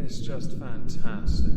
is just fantastic.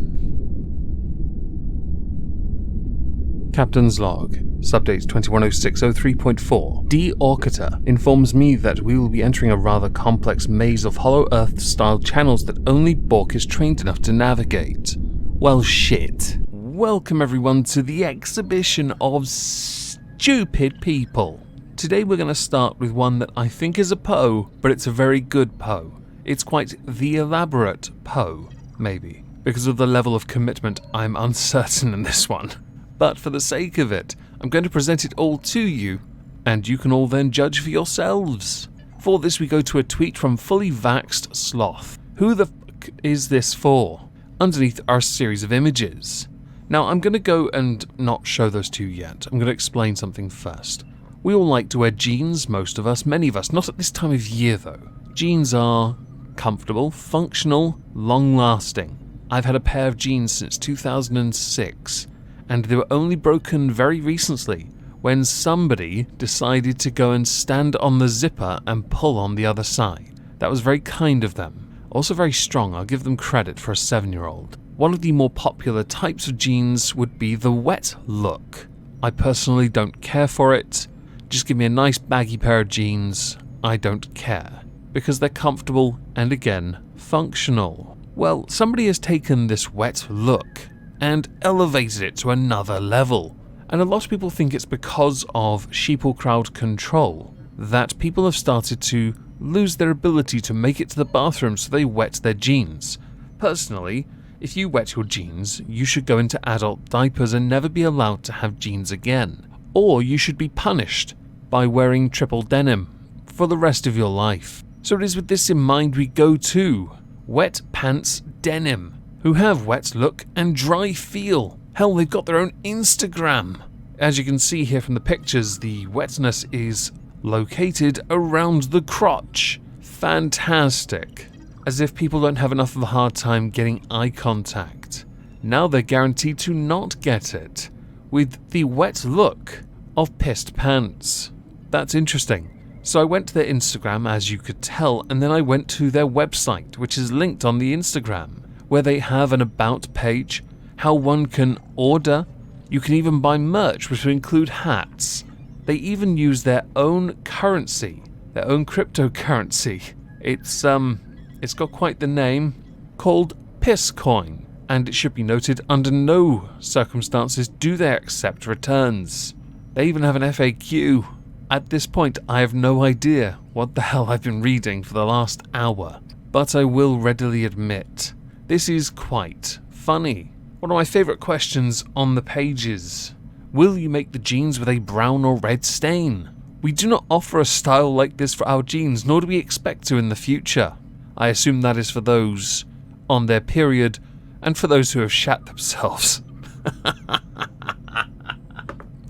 Captain's log, subdate 210603.4. D. Orcata informs me that we will be entering a rather complex maze of Hollow Earth-style channels that only Bork is trained enough to navigate. Well, shit. Welcome everyone to the exhibition of stupid people. Today we're going to start with one that I think is a Poe, but it's a very good Poe. It's quite the elaborate Poe, maybe. Because of the level of commitment, I'm uncertain in this one. But for the sake of it, I'm going to present it all to you, and you can all then judge for yourselves. For this we go to a tweet from Fully Vaxxed Sloth. Who the fuck is this for? Underneath are a series of images. Now I'm going to go and not show those to you yet. I'm going to explain something first. We all like to wear jeans, most of us, many of us, not at this time of year though. Jeans are comfortable, functional, long-lasting. I've had a pair of jeans since 2006. And they were only broken very recently when somebody decided to go and stand on the zipper and pull on the other side. That was very kind of them. Also very strong, I'll give them credit for a 7-year-old. One of the more popular types of jeans would be the wet look. I personally don't care for it. Just give me a nice baggy pair of jeans. I don't care. Because they're comfortable and again, functional. Well, somebody has taken this wet look and elevated it to another level. And a lot of people think it's because of sheeple crowd control that people have started to lose their ability to make it to the bathroom, so they wet their jeans. Personally, if you wet your jeans, you should go into adult diapers and never be allowed to have jeans again. Or you should be punished by wearing triple denim for the rest of your life. So it is with this in mind we go to Wet Pants Denim, who have wet look and dry feel. Hell, they've got their own Instagram. As you can see here from the pictures, the wetness is located around the crotch. Fantastic. As if people don't have enough of a hard time getting eye contact. Now they're guaranteed to not get it, with the wet look of pissed pants. That's interesting. So I went to their Instagram, as you could tell, and then I went to their website, which is linked on the Instagram, where they have an about page, how one can order. You can even buy merch, which will include hats. They even use their own currency, their own cryptocurrency. It's got quite the name, called Pisscoin, and it should be noted under no circumstances do they accept returns. They even have an FAQ. At this point, I have no idea what the hell I've been reading for the last hour, but I will readily admit, this is quite funny. One of my favourite questions on the page is, will you make the jeans with a brown or red stain? We do not offer a style like this for our jeans, nor do we expect to in the future. I assume that is for those on their period, and for those who have shat themselves.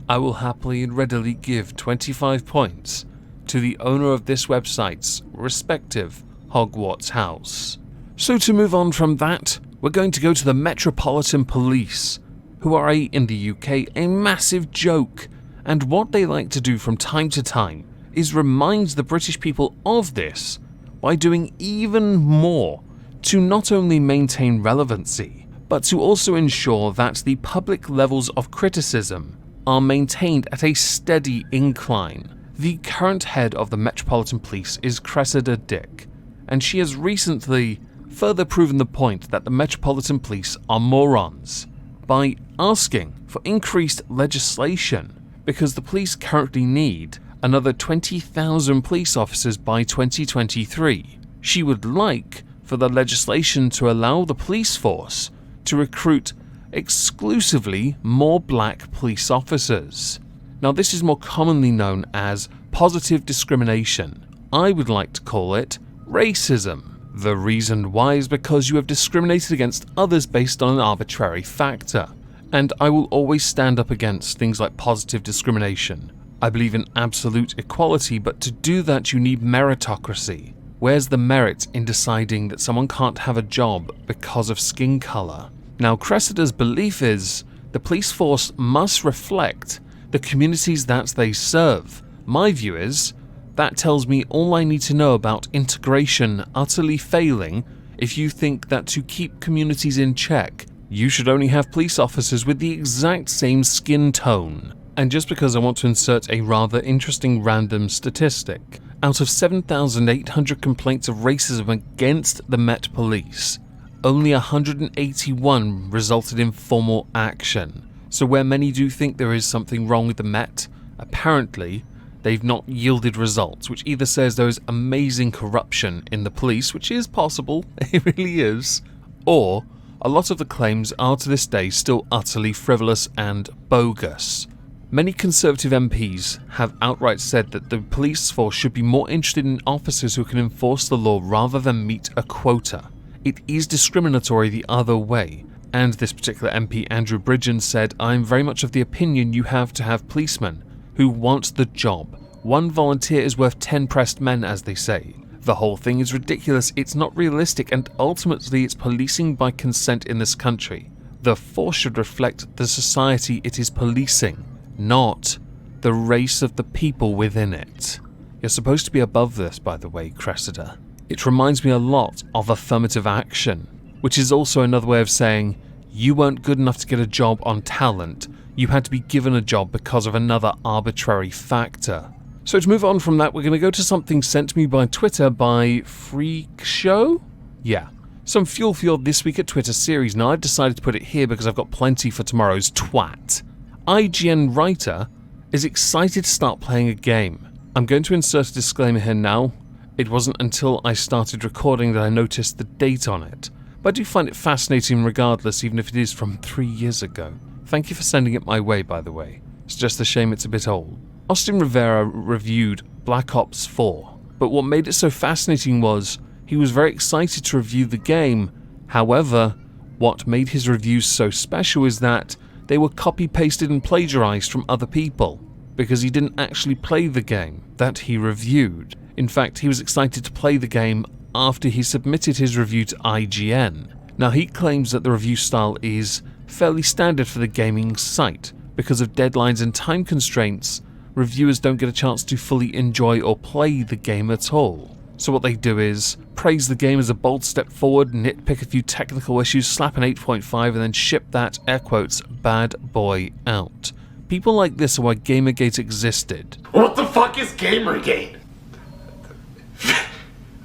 I will happily and readily give 25 points to the owner of this website's respective Hogwarts house. So to move on from that, we're going to go to the Metropolitan Police, who are in the UK a massive joke, and what they like to do from time to time is remind the British people of this by doing even more to not only maintain relevancy, but to also ensure that the public levels of criticism are maintained at a steady incline. The current head of the Metropolitan Police is Cressida Dick, and she has recently further proven the point that the Metropolitan Police are morons by asking for increased legislation, because the police currently need another 20,000 police officers by 2023. She would like for the legislation to allow the police force to recruit exclusively more black police officers. Now this is more commonly known as positive discrimination. I would like to call it racism. The reason why is because you have discriminated against others based on an arbitrary factor. And I will always stand up against things like positive discrimination. I believe in absolute equality, but to do that you need meritocracy. Where's the merit in deciding that someone can't have a job because of skin colour? Now, Cressida's belief is the police force must reflect the communities that they serve. My view is that tells me all I need to know about integration utterly failing if you think that to keep communities in check, you should only have police officers with the exact same skin tone. And just because I want to insert a rather interesting random statistic, out of 7,800 complaints of racism against the Met Police, only 181 resulted in formal action. So where many do think there is something wrong with the Met, apparently they've not yielded results, which either says there is amazing corruption in the police, which is possible, it really is, or a lot of the claims are to this day still utterly frivolous and bogus. Many Conservative MPs have outright said that the police force should be more interested in officers who can enforce the law rather than meet a quota. It is discriminatory the other way, and this particular MP, Andrew Bridgen, said, "I'm very much of the opinion you have to have policemen who want the job. One volunteer is worth 10 pressed men, as they say. The whole thing is ridiculous, it's not realistic, and ultimately it's policing by consent in this country. The force should reflect the society it is policing, not the race of the people within it." You're supposed to be above this, by the way, Cressida. It reminds me a lot of affirmative action, which is also another way of saying you weren't good enough to get a job on talent, you had to be given a job because of another arbitrary factor. So to move on from that, we're going to go to something sent to me by Twitter by Freak Show? Yeah. Some fuel for your This Week at Twitter series. Now I've decided to put it here because I've got plenty for tomorrow's twat. IGN writer is excited to start playing a game. I'm going to insert a disclaimer here now. It wasn't until I started recording that I noticed the date on it, but I do find it fascinating regardless, even if it is from 3 years ago. Thank you for sending it my way, by the way. It's just a shame it's a bit old. Austin Rivera reviewed Black Ops 4, but what made it so fascinating was he was very excited to review the game. However, what made his reviews so special is that they were copy-pasted and plagiarized from other people, because he didn't actually play the game that he reviewed. In fact, he was excited to play the game after he submitted his review to IGN. Now, he claims that the review style is fairly standard for the gaming site. Because of deadlines and time constraints, reviewers don't get a chance to fully enjoy or play the game at all. So what they do is praise the game as a bold step forward, nitpick a few technical issues, slap an 8.5, and then ship that, air quotes, bad boy out. People like this are why Gamergate existed. What the fuck is Gamergate?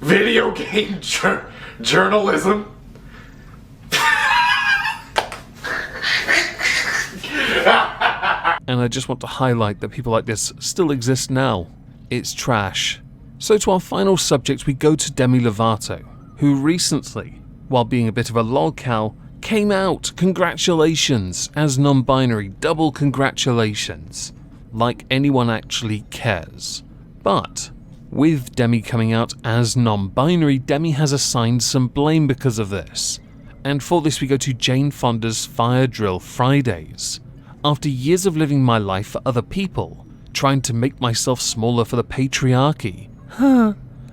Video game journalism? And I just want to highlight that people like this still exist now. It's trash. So to our final subject, we go to Demi Lovato, who recently, while being a bit of a lolcow, came out, congratulations, as non-binary, double congratulations, like anyone actually cares. But with Demi coming out as non-binary, Demi has assigned some blame because of this. And for this we go to Jane Fonda's Fire Drill Fridays. After years of living my life for other people, trying to make myself smaller for the patriarchy,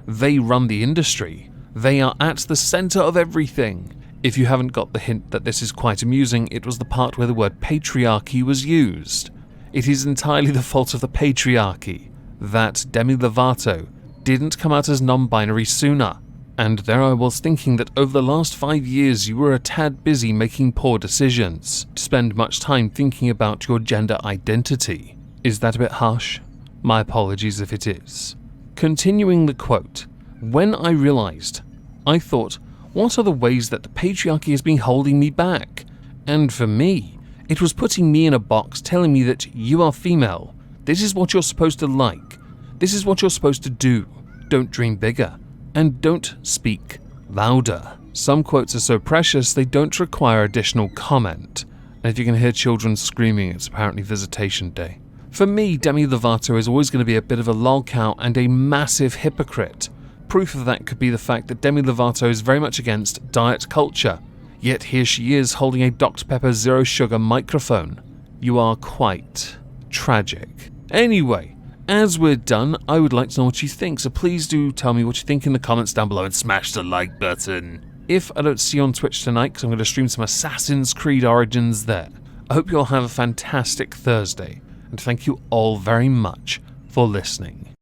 they run the industry. They are at the center of everything. If you haven't got the hint that this is quite amusing, it was the part where the word patriarchy was used. It is entirely the fault of the patriarchy that Demi Lovato didn't come out as non-binary sooner. And there I was thinking that over the last 5 years you were a tad busy making poor decisions to spend much time thinking about your gender identity. Is that a bit harsh? My apologies if it is. Continuing the quote, when I realized, I thought, what are the ways that the patriarchy has been holding me back? And for me, it was putting me in a box telling me that you are female. This is what you're supposed to like. This is what you're supposed to do. Don't dream bigger. And don't speak louder. Some quotes are so precious they don't require additional comment. And if you can hear children screaming, it's apparently visitation day. For me, Demi Lovato is always going to be a bit of a lolcow and a massive hypocrite. Proof of that could be the fact that Demi Lovato is very much against diet culture. Yet here she is holding a Dr. Pepper Zero Sugar microphone. You are quite tragic. Anyway, as we're done, I would like to know what you think, so please do tell me what you think in the comments down below and smash the like button. If I don't see you on Twitch tonight, because I'm going to stream some Assassin's Creed Origins there. I hope you all have a fantastic Thursday, and thank you all very much for listening.